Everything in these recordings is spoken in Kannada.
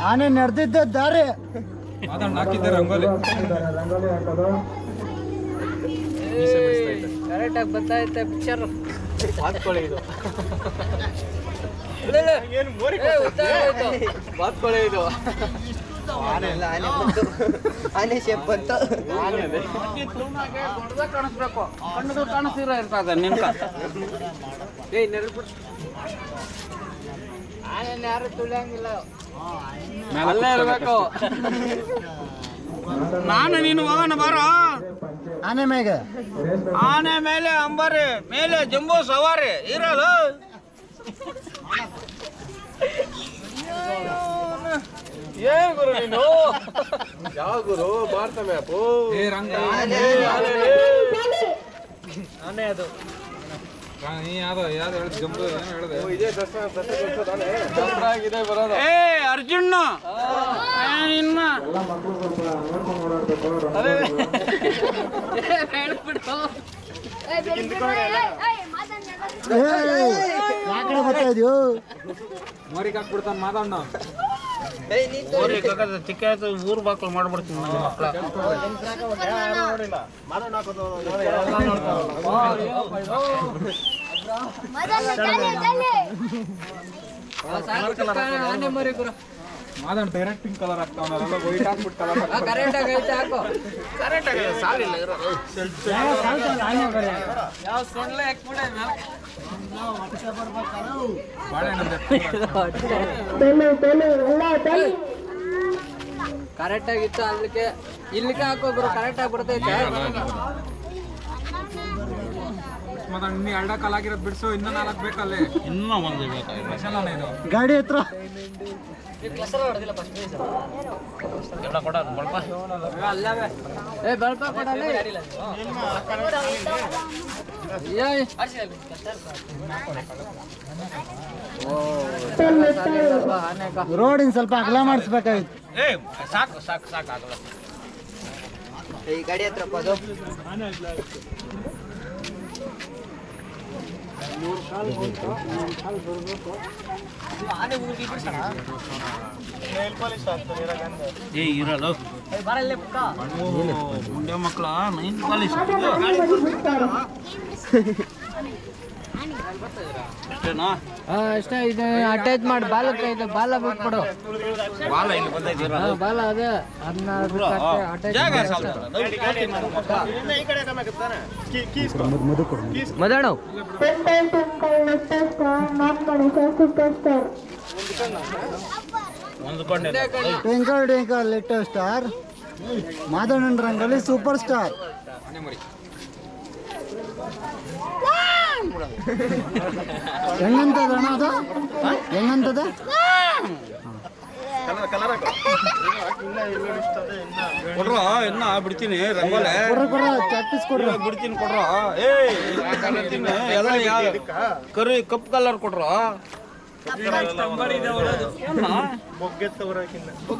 ಆನೆ ನಡೆದಿದ್ದ ದಾರಿ ಹಾಕಿದ್ದಾರೆ ರಂಗೋಲಿ ಕರೆಕ್ಟಾಗಿ ಬರ್ತಾಯಿತ್ತೆ ಪಿಕ್ಚರ್ ಬಾತ್ಕೊಳೆ ಇದು ಆನೆ ಶೇಪ್ ಬಂತು ಕಾಣಿಸ್ಬೇಕು ಕಣ್ಣು ಕಾಣಿಸ್ತಿರೋ ಇರ್ತದೆ ನಿನ್ಕ ಆನೆ ಯಾರು ತುಳಿಯಂಗಿಲ್ಲ ಅಲ್ಲೇ ಇರ್ಬೇಕು ನಾನು ನೀನು ಹೋಗೋಣ ಬಾರೋ ಆನೆ ಮೇಗೆ ಆನೆ ಮೇಲೆ ಅಂಬಾರಿ ಮೇಲೆ ಜಂಬೂ ಸವಾರಿ ಇರಲು ಏನ್ ಗುರು ನೀನು ಯಾವ ಗುರು ಭಾರತ ಮ್ಯಾಪು ಆನೆ ಅದು ಏ ಅರ್ಜುನ್ ಇನ್ನ ಯಾಕಡೆ ಬರ್ತಾ ಇದೆಯೋ ಮೋರಿಗೆ ಹಾಕ್ಬಿಡ್ತಾನ ಮಾದಣ್ಣ ಚಿಕ್ಕ ಊರ್ ಬಾಕ್ಲು ಮಾಡ್ಬಿಡ್ತೀನಿ ಮಾದಣ್ಣ ಡೈರೆಕ್ಟ್ ಪಿಂಕ್ ಕಲರ್ ಆಗ್ತಾವಲ್ಲ ವೈಟ್ ಹಾಕ್ಬಿಟ್ಟು ಕಲರ್ ಕರೆಕ್ಟ್ ಆಗೈತೆ ಹಾಕು ಕರೆಕ್ಟ್ ಆಗಿದೆ ಸಾಲಿಲ್ಲ ಯಾವ ಸೊಳ್ಳೆ ಹಾಕ್ಬಿಡೆ ಕರೆಕ್ಟ್ ಆಗಿತ್ತು ಅಲ್ಲಿಗೆ ಇಲ್ಲಿಗೆ ಹಾಕೋಬ್ರು ಕರೆಕ್ಟ್ ಆಗಿ ಬರ್ತೈತೆ ನೀ ಎರಡ ಕಾಲ ಆಗಿರೋದು ಬಿಡಿಸು ಇನ್ನೂ 4 ಬೇಕಲ್ಲೇ ಇನ್ನೂ ಒಂದು ಬೇಕಾಗಿದೆ ಗಾಡಿ ಹತ್ರ ಏ ಬೆಳಪ ಕೊಡಲ್ಲ ರೋಡಿನ ಸ್ವಲ್ಪ ಅಗಲ ಮಾಡಿಸ್ಬೇಕಾಗಿತ್ತು ಏ ಸಾಕು ಸಾಕು ಸಾಕು ಆಗಲ್ಲ ಈ ಗಾಡಿ ಹತ್ರ ಅದು ಏ ಇರಲ್ಲ ಮುಂಡೆ ಮಕ್ಕಳ ನೈನ್ ಪಾಲಿಶ್ ಅಷ್ಟೇ ಇದು ಅಟ್ಯಾಚ್ ಮಾಡಿ ಬಾಲಕ್ಕೆ ಇದು ಬಾಲ ಬಿಟ್ಬಿಡು ಬಾಲ ಇಲ್ಲಿ ಬಂದೈತಿ ಬಾಲ ಅದೇ 16 attach Madanna twinkle twinkle little star ಮಾದಣ್ಣನ ರಂಗೋಲಿ ಸೂಪರ್ ಸ್ಟಾರ್ ಹೆಂಗಂತದ ಅಣ್ಣ ಅದು ಹೆಂಗಂತದ ಕೊಡ್ರ ಇನ್ನ ಬಿಡ್ತೀನಿ ರಂಗೋಲೆ ಕೊಡ್ರ ಪ್ರಾಕ್ಟೀಸ್ ಕೊಡ್ರ ಬಿಡ್ತೀನಿ ಕೊಡ್ರ ಏ ಕರಿ ಕಪ್ ಕಲರ್ ಕೊಡ್ರ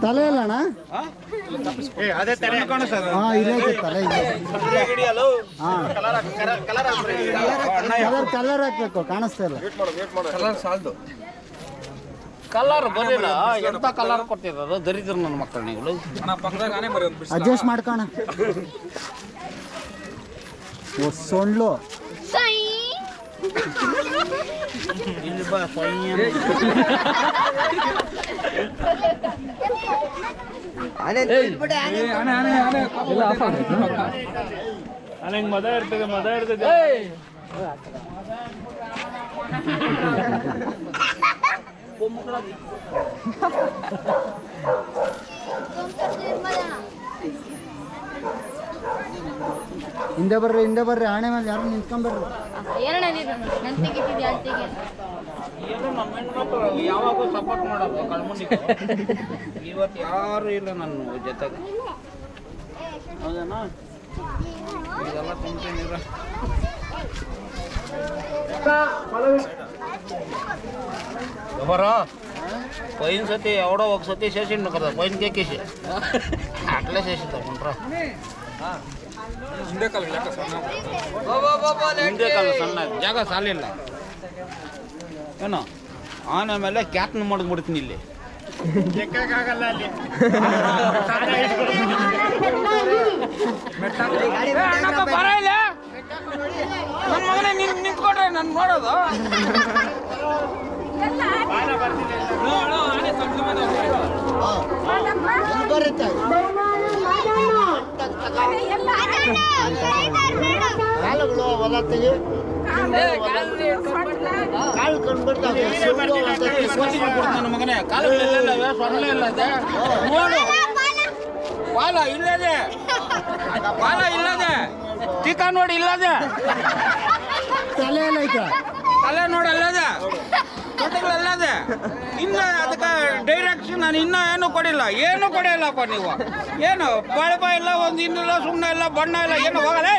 ತಲೆ ಇಲ್ಲ ಅಣ್ಣ ಹಾ ಇಲ್ಲೈತೆ ತಲೆ ಇದೆ ಕಲರ್ ಹಾಕ್ಬೇಕು ಕಾಣಿಸ್ತಾ ಇಲ್ಲ ಕಲರ್ ಸಾಲ್ದು ಕಲರ್ ಬರಲಿಲ್ಲ ಎಂತ ಕಲರ್ ಕೊಡ್ತಿರೋದು ದರಿದ್ರ ನನ್ನ ಮಕ್ಕಳು ನೀವು ಅಡ್ಜಸ್ಟ್ ಮಾಡ್ಕೋಣ ಸೊಂಡ್ಲು ಇಲ್ಲಿ ಬಾ ಮದ ಇರ್ತದೆ ಹಿಂದೆ ಬರ್ರಿ ಆಣೆ ಮೇಲೆ ಯಾರು ನಿಂತ್ಕೊಂಡ್ಬರ್ರಿ ಯಾವಾಗೂ ಸಪೋರ್ಟ್ ಮಾಡೋದು ಕಳ್ಮುಂಡಿಗೆ ಇವತ್ತು ಯಾರು ಇಲ್ಲ ನನ್ನ ಜೊತೆಗೆ ಹೌದೇನಾ ಇದೆಲ್ಲ ತುಂಬ್ತೀನಿರ ಬರ ಪೈನ್ ಸತಿ ఎవడో ఒక సతి చేసిండు కదా పైన కేకేసి అట్లా చేసి తమ్ముండ్రా ಹಿಂದೆ ಕಾಲ ಸಣ್ಣ ಜಾಗ ಸಾಲಿಲ್ಲ ಏನೋ ಆನೆ ಮೇಲೆ ಕ್ಯಾತ್ನ ಮಡಗ್ಬಿಡ್ತೀನಿ ಇಲ್ಲಿ. ಬರ ಇಲ್ಲ ನನ್ನ ಮಗನೇ ನಿಂತ್ಕೊಟ್ರೆ ನಾನು ನೋಡೋದು. ಕಾಲುಗಳು ಹೊಲ ತೆಗಿ ಕಾಲು ಕಂಡ್ಬಿಡ್ತಾವೆ. ನನ್ನ ಮಗನೇ ಕಾಲುಗಳೆಲ್ಲ ಸೊಳ್ಳೆ ಇಲ್ಲ ಇದೆ ನೋಡು. ಬಾಲ ಇಲ್ಲದೆ ಬಾಲ ಇಲ್ಲದೆ ಟೀಕ ನೋಡಿ ಇಲ್ಲದೆ ತಲೆ ಎಲ್ಲ ಐತೆ. ತಲೆ ನೋಡಿ ಅಲ್ಲದೆ ತೊಟ್ಟೆಗಳಲ್ಲದೆ ಇನ್ನ ಅದಕ್ಕೆ ಡೈರೆಕ್ಷನ್ ನಾನು ಇನ್ನೂ ಏನು ಕೊಡಿಲ್ಲಪ್ಪ ನೀವು. ಏನು ಬಳಪ ಇಲ್ಲ, ಒಂದು ಇನ್ನಿಲ್ಲ, ಸುಮ್ಮನೆ ಇಲ್ಲ, ಬಣ್ಣ ಇಲ್ಲ, ಏನು ಹೋಗಲ್ಲ.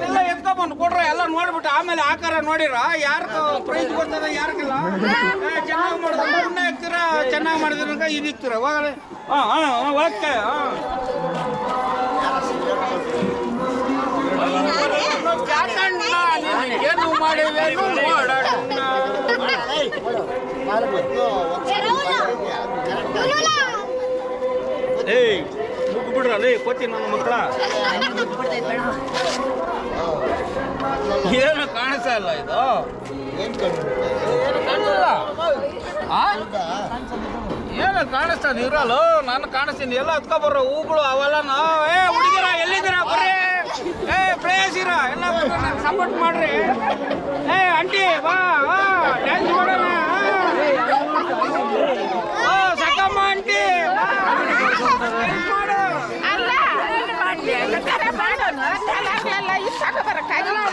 ಎಲ್ಲ ಎತ್ಕೊಂಡ್ಬಂದು ಕೊಡ್ರೆ ಎಲ್ಲ ನೋಡ್ಬಿಟ್ಟು ಆಮೇಲೆ ಆಕಾರ ನೋಡಿರ ಯಾರು ಪ್ರೈಸ್ ಗೊತ್ತದ ಯಾರಿಗಿಲ್ಲ. ಚೆನ್ನಾಗಿ ಮಾಡಿದ್ರೆ ಬಣ್ಣ ಹಾಕ್ತೀರ, ಚೆನ್ನಾಗಿ ಮಾಡಿದ್ರೆ ಇದು ಇಕ್ತೀರ ಹೋಗಲ್ಲ. ಓಕೆ ಏನು ಮಾಡಿವೆ ಏಯ್ ಮುಗ್ಬಿಡ್ರಲ್ಲ ಕೊತ್ತಿ ನನ್ನ ಮಕ್ಕಳ. ಏನು ಕಾಣಿಸ್ತಾ ಇಲ್ಲ ಇದು, ಏನು ಕಾಣಿಸಲ್ಲ. ಏನು ಕಾಣಿಸ್ತದ ಇರಲ್ಲ, ನಾನು ಕಾಣಿಸ್ತೀನಿ. ಎಲ್ಲ ಹತ್ಕೊಬರ್ರ ಹೂಗಳು ಅವೆಲ್ಲ. ಹುಡುಗಿರ ಎಲ್ಲಿದ್ದೀರಾ ಬರ್ರಿ, ಪ್ಲೇಸ್ ಇರ ಎಲ್ಲ ಸಪೋರ್ಟ್ ಮಾಡ್ರಿ. ಆಂಟಿ ಬಾ ಡ್ಯಾನ್ಸ್ ಮಾಡೋಣ. ಸಕಮ್ಮ ಆಂಟಿ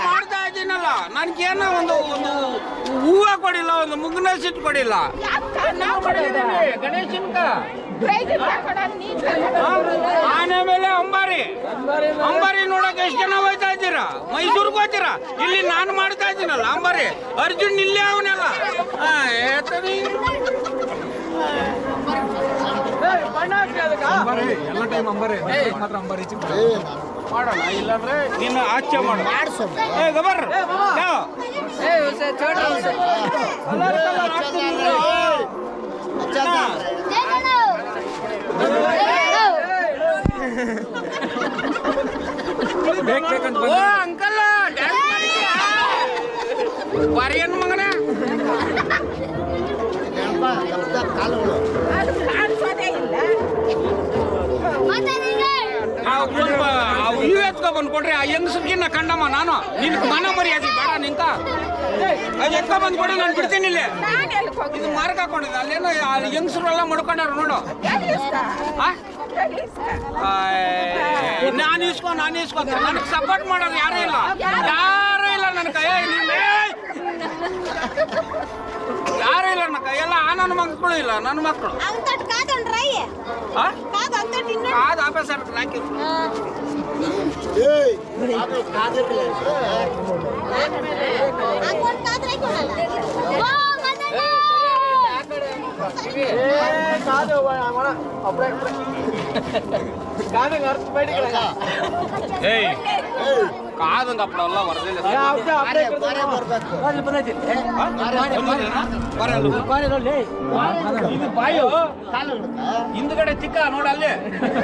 ಮಾಡ್ತಾ ಇದ್ದೀನಲ್ಲ. ನನ್ಗೇನೋ ಒಂದು ಹೂವ ಕೊಡಿಲ್ಲ, ಒಂದು ಮುಗ್ನ ಸಿಟ್ಟು ಕೊಡಿಲ್ಲ. ಗಣೇಶನ್ಕ ಆನೆ ಮೇಲೆ ಅಂಬಾರಿ ನೋಡಕ್ ಎಷ್ಟು ಜನ ಹೋಯ್ತಾ ಇದ್ದೀರಾ? ಮೈಸೂರ್ಗೆ ಹೋಗ್ತೀರಾ? ಇಲ್ಲಿ ನಾನು ಮಾಡ್ತಾ ಇದ್ದೀನಲ್ಲ ಅಂಬಾರಿ. ಅರ್ಜುನ್ ಇಲ್ಲೇ ಅವನೆಲ್ಲ ಎಲ್ಲ ಟೈಮ್ ಅಂಬಾರಿ ಮಾತ್ರ ಅಂಬಾರಿ ಮಾಡೋಣ. ಇಲ್ಲಾಂದ್ರೆ ನಿನ್ನ ಆಚೆ ಮಾಡ ಗಬರ್ ಅಂಕಲ್ ಬಾರಿ ಏನು ಮಗನ ಕಾಲುಗಳು ಇವು ಎತ್ಕೊ ಬಂದ್ಕೊಡ್ರಿ. ಆ ಹೆಂಗಸರ್ಗಿನ್ನ ಕಂಡಮ್ಮ ನಾನು ನಿನ್ ಮನ ಮರ್ಯಾದೆ ಬೇಡ ನಿಂಕ. ಅದು ಎತ್ಕೊ ಬಂದ್ಕೊಡಿ, ನಾನು ಬಿಡ್ತೀನಿ ಇಲ್ಲಿ. ಇದು ಮಾರ್ಕ್ ಹಾಕೊಂಡಿದ್ದೆ ಅಲ್ಲೇನೋ ಹೆಂಗಸರು ಎಲ್ಲ ಮಡ್ಕೊಂಡಾರ ನೋಡು. ನಾನು ಇಸ್ಕೊಂತ ನನಗೆ ಸಪೋರ್ಟ್ ಮಾಡೋದು ಯಾರೂ ಇಲ್ಲ ನನ್ನ ಕೈ. ಯಾರು ಇಲ್ಲ ನನ್ನ ಕೈ. ಎಲ್ಲ ನನ್ನ ಮಕ್ಕಳು ಇಲ್ಲ, ನನ್ನ ಮಕ್ಕಳು. ಅದು ಆಫೀಸರ್ ಹಾಕಿದ್ರು. ಕಾದಂಗ ಅಪ್ಪಲ್ಲ ವರದಿಲ್ಲ. ಇದು ಬಾಯು ಹಿಂದ್ಗಡೆ ಚಿಕ್ಕ ನೋಡಲ್ಲಿ.